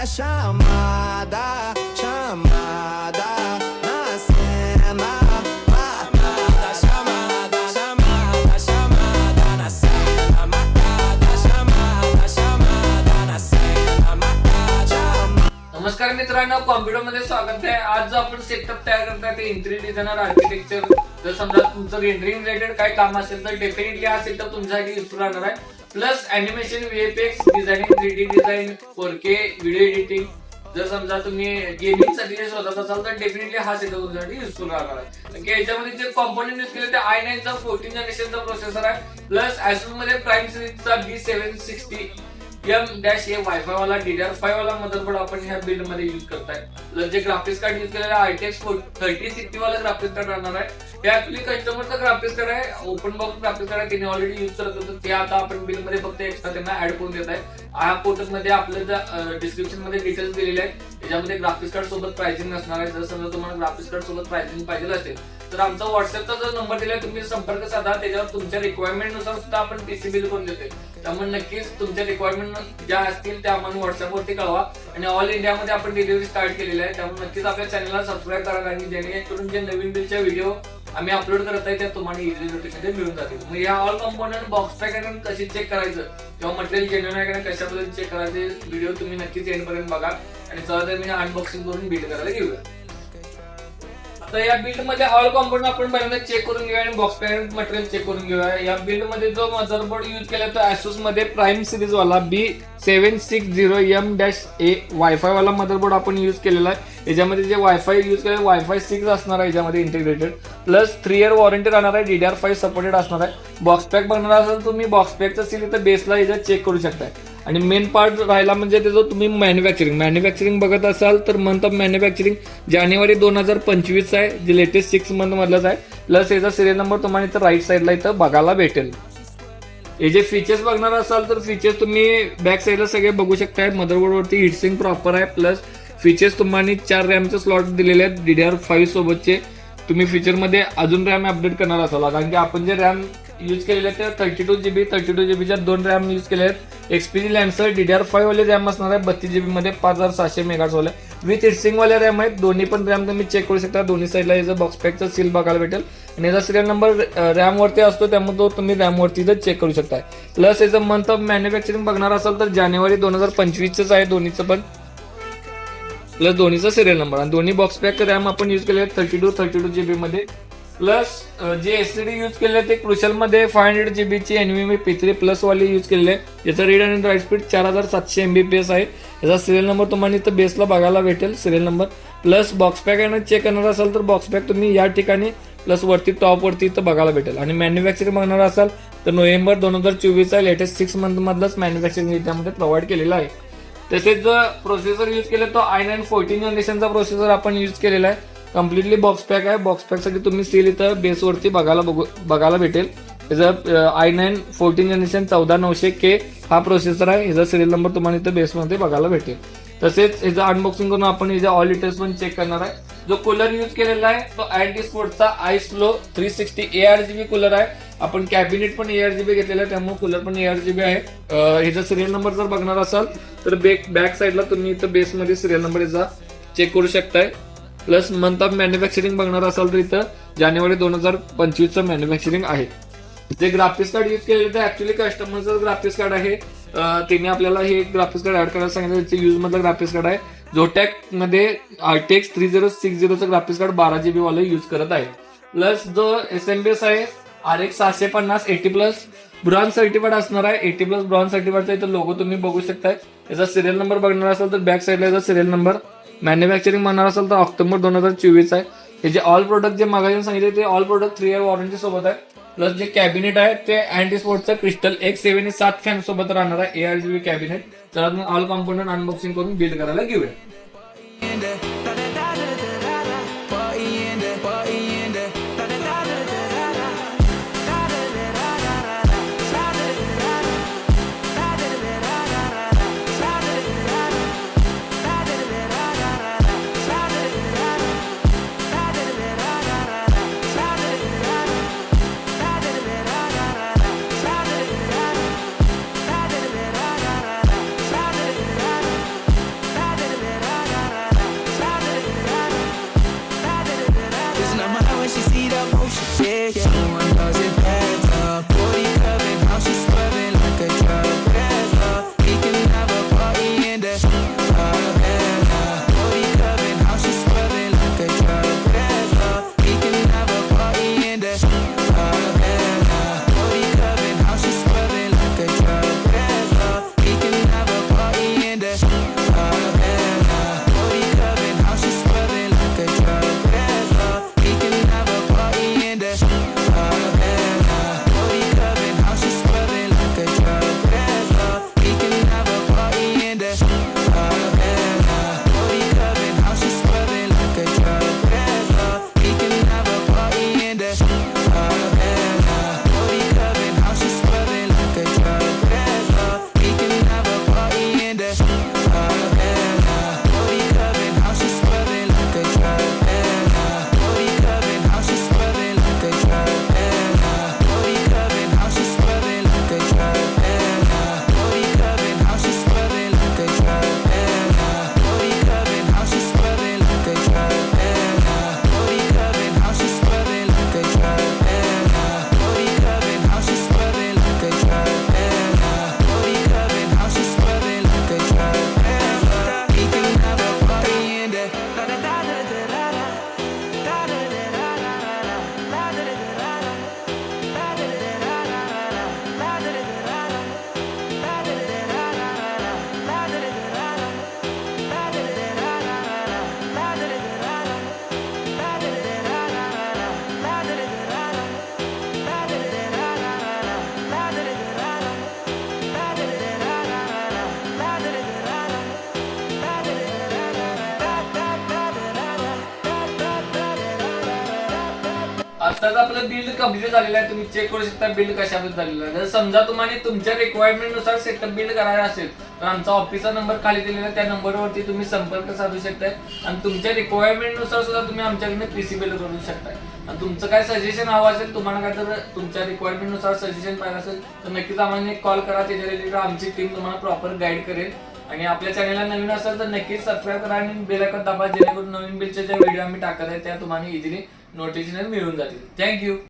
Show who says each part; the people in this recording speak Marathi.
Speaker 1: chamada, chamada na cena. Marcada, chamada, chamada, chamada na cena. Marcada, chamada, chamada na cena. Marcada.
Speaker 2: नमस्कार मित्रांनो, कॉम्प्युटर मध्ये स्वागत आहे. आज जो आपण सेटअप तयार करतात ते इंटिरियर डिझायनर आर्किटेक्चर. जर समजा तुमचं रेंडरिंग रिलेटेड काही काम असेल तर डेफिनेटली हा सेटअप तुमच्यासाठी युजफुल राहणार आहे. Plus animation, VFX designing, 3D design, 4K video editing. जर समजा तुम्ही गेमिंग साठी शोधत असाल तर डेफिनेटली हा सेटअप तुमच्यासाठी युजफुल राहणार आहे. याच्यामध्ये जे कॉम्पोनंट यूज केले ते i9 चा 14 जनरेशनचा प्रोसेसर आहे. प्लस Asus मध्ये प्राइम सिरीजचा B760 M-A वायफाय वाला DDR5 वाला मदरबोर्ड आपण ह्या बिल्ड मध्ये युज करताय. प्लस जे ग्राफिक्स कार्ड युज केलेलं आहे RTX 3060 वाला ग्राफिक्स कार्ड राहणार आहे. हे ऍक्च्युअली कस्टमरचं ग्राफिक्स कार्ड आहे, ओपन बॉक्स ग्राफिक्स कार्ड आहे. त्यांनी ऑलरेडी युज करत होतं ते आता आपण बिल मध्ये फक्त एक्स्ट्रा त्यांना ऍड करून देत आहे. हा पोर्टल मध्ये आपल्या डिस्क्रिप्शन मध्ये डिटेल्स दिलेले आहेत. त्याच्यामध्ये ग्राफिक्स कार्ड सोबत प्राइसिंग नसणार आहे. जर समजा तुम्हाला ग्राफिक्स कार्ड सोबत प्राइसिंग पाहिजे असेल तर आमचा व्हॉट्सअपचा जो नंबर दिलाय तुम्ही संपर्क साधा. त्याच्यावर तुमच्या रिक्वायरमेंट नुसार सुद्धा आपण पीसी बिल करून देतोय. त्यामुळे नक्कीच तुमच्या रिक्वायरमेंट ज्या असतील त्या आम्हाला व्हॉट्सअपवरती कळवा. आणि ऑल इंडियामध्ये आपण डिलिव्हरी स्टार्ट केलेली आहे. त्यामुळे नक्कीच आपल्या चॅनलला सबस्क्राईब करा, आणि जेणेकरून जे नवीन बिलच्या व्हिडिओ आम्ही अपलोड करत आहे त्या तुम्हाला इझी नोटिफिकेशन मिळून जातील. मग या ऑल कंपोनंट बॉक्स पॅक आणि कशी चेक करायचं किंवा मटेरियल जेन्युइन आहे का कशा पद्धतीने चेक करायचे व्हिडिओ तुम्ही नक्कीच एंड पर्यंत बघा. आणि चला तर मी अनबॉक्सिंग करून बिल्ड करायला घेऊया. तर या बिल्ड मध्ये ऑल कंपोनंट आपण पहिल्यांदा चेक करून घेऊया आणि बॉक्स पॅक मटेरियल चेक करून घेऊया. या बिल्ड मध्ये जो मदरबोर्ड यूज केला तो Asus मध्ये प्राइम सिरीज वाला B760 M-A वायफाय वाला मदरबोर्ड आपण यूज केलेला आहे. याच्यामध्ये जे वायफाय यूज केलेलं वायफाय 6 असणार आहे याच्यामध्ये इंटिग्रेटेड. प्लस 3 इयर वॉरंटी राहणार आहे. DDR5 सपोर्टेड असणार आहे. बॉक्स पॅक बनवणार असेल तुम्ही बॉक्स पॅकचा सील इथं बेसला याच्यात चेक करू शकताय. आणि मेन पार्ट राहिला म्हणजे त्याचं तुम्ही मॅन्युफॅक्चरिंग बघत असाल तर मंथ ऑफ मॅन्युफॅक्चरिंग जानेवारी 2025 आहे, जे लेटेस्ट 6 मंथ मधलाच आहे. प्लस याचा सिरियल नंबर तुम्हाला इथं राईट साईडला इथं बघायला भेटेल. हे जे फीचर्स बघणार असाल तर फीचर्स तुम्ही बॅक साईडला सगळे बघू शकताय. मदरबोर्डवरती हिटसिंग प्रॉपर आहे. प्लस फीचर्स तुम्हाला 4 रॅमचे स्लॉट दिलेले आहेत DDR5 सोबतचे. तुम्ही फीचरमध्ये अजून रॅम अपडेट करणार असाल कारण की आपण जे रॅम यूज केलेले आहेत ते 32 GB च्या 2 रॅम यूज केले आहेत. XPG लॅन्सर DDR5 वाले रॅम असणार आहे 32 GB मध्ये 5700 मेगाहर्ट्झ वाले विथ हिटसिंग वाले रॅम आहेत. दोन्ही पण रॅम तुम्ही चेक करू शकता. दोन्ही साईडला याचं बॉक्स पॅकचा सील बघायला भेटेल आणि याचा सिरियल नंबर रॅम वरती असतो त्यामुळे तो तुम्ही रॅम वरती चेक करू शकता. प्लस याचं मंथ ऑफ मॅन्युफॅक्चरिंग बघणार असाल तर जानेवारी 2025 आहे दोन्हीचं पण. प्लस दोन्हीचा सिरियल नंबर आणि दोन्ही बॉक्स पॅक रॅम आपण यूज केले आहेत 32 GB मध्ये. प्लस जे एसडी यूज केले ते क्रुशल मध्ये 500 GB ची NVMe P3 प्लस वाली यूज केलेले आहे. याचा रीड आणि राईट स्पीड 4700 MBps आहे. याचा सिरियल नंबर तुम्हाला इथं बेसला बघायला भेटेल serial number. Plus box pack आहे चेक करणार असाल तर बॉक्स पॅक तुम्ही या ठिकाणी प्लस वरती टॉप वरती इथं बघायला भेटेल. आणि मॅन्युफॅक्चरिंग बघणार असाल तर नोव्हेंबर 2024 आहे. लेटेस्ट 6 मंथ मधलाच मॅन्युफॅक्चरिंग त्यामध्ये प्रोव्हाइड केलेला आहे. तसेच जो प्रोसेसर यूज केला तो i9 14 जनरेशनचा प्रोसेसर आपण यूज केलेला आहे. कम्प्लिटली बॉक्स पॅक आहे. बॉक्स पॅक साठी तुम्ही सील इथं बेसवरती बघायला भेटेल. याचा i9 14 जनरेशन 14900K हा प्रोसेसर आहे. याचा सिरियल नंबर तुम्हाला इथं बेसमध्ये बघायला भेटेल. तसेच याचं अनबॉक्सिंग करून आपण याच्या ऑल डिटेल्स पण चेक करणार आहे. जो कूलर यूज केलेला आहे तो अँटीस्पोर्टचा iSlow 360 ARGB कूलर आहे. आपण कॅबिनेट पण ARGB घेतलेला आहे त्यामुळे कूलर पण ARGB आहे. ह्याचा सिरियल नंबर जर बघणार असाल तर बॅक साईडला तुम्ही इथं बेसमध्ये सिरियल नंबर याचा चेक करू शकताय. प्लस मंथ ऑफ मॅन्युफॅक्चरिंग बघणार असाल तर इथं जानेवारी 2025 मॅन्युफॅक्चरिंग आहे. जे ग्राफिक्स कार्ड यूज केलेलं ते ऍक्च्युअली कस्टमरचं ग्राफिक्स कार्ड आहे. त्यांनी आपल्याला हे ग्राफिक्स कार्ड ऍड करायला सांगितलं. त्याचे यूज मधलं ग्राफिक्स कार्ड आहे. Zotac मध्ये RTX 3060 ग्राफिक्स कार्ड 12 GB वाला यूज करत आहे. प्लस जो SMBS आहे RX 650 80+ ब्रॉन्झ सर्टिफाईड असणार आहे. 80+ ब्रॉन्झ सर्टिफाईडचा इथं लोगो तुम्ही बघू शकताय. याचा सिरियल नंबर बघणार असाल तर बॅक साईडला याचा सिरियल नंबर. मॅन्युफॅक्चरिंग म्हणणार असाल तर ऑक्टोबर 2024 आहे. हे जे ऑल प्रोडक्ट जे मागायला सांगितले ते ऑल प्रोडक्ट 3 इयर वॉरंटी सोबत आहे. प्लस जे कॅबिनेट आहे ते अँटीस्पोर्टचं क्रिस्टल X7 फॅन सोबत राहणार आहे ARGB कॅबिनेट. तर आपण ऑल कंपोनंट अनबॉक्सिंग करून बिल्ड करायला घेऊया. आताच आपलं बिल्ड कम्प्लीट झालेलं आहे. तुम्ही चेक करू शकता बिल्ड कशाबद्दल झालेलं आहे. जर समजा तुम्हाला तुमच्या रिक्वायरमेंट नुसार सेटअप बिल्ड करायचा असेल तर आमचा ऑफिसचा नंबर खाली दिलेला आहे, त्या नंबरवरती तुम्ही संपर्क साधू शकताय आणि तुमच्या रिक्वायरमेंट नुसार सुद्धा तुम्ही आमच्याकडे पीसी बिल्ड करू शकताय. आणि तुमचं काय सजेशन हवं असेल, तुम्हाला काय तर तुमच्या रिक्वायरमेंट नुसार सजेशन पाहिजे असेल तर नक्कीच आम्हाला एक कॉल करा. त्याच्या रिलेटेड आमची टीम तुम्हाला प्रॉपर गाईड करेल. आणि आपल्या चॅनलला नवीन असेल तर नक्कीच सबस्क्राईब करा आणि बेल आयकॉन दाबा, जेणेकरून नवीन बिलच्या ज्या व्हिडिओ आम्ही टाकत आहे त्या तुम्हाला इझिली नोटिफिकेशन मिळून जातील. थँक्यू.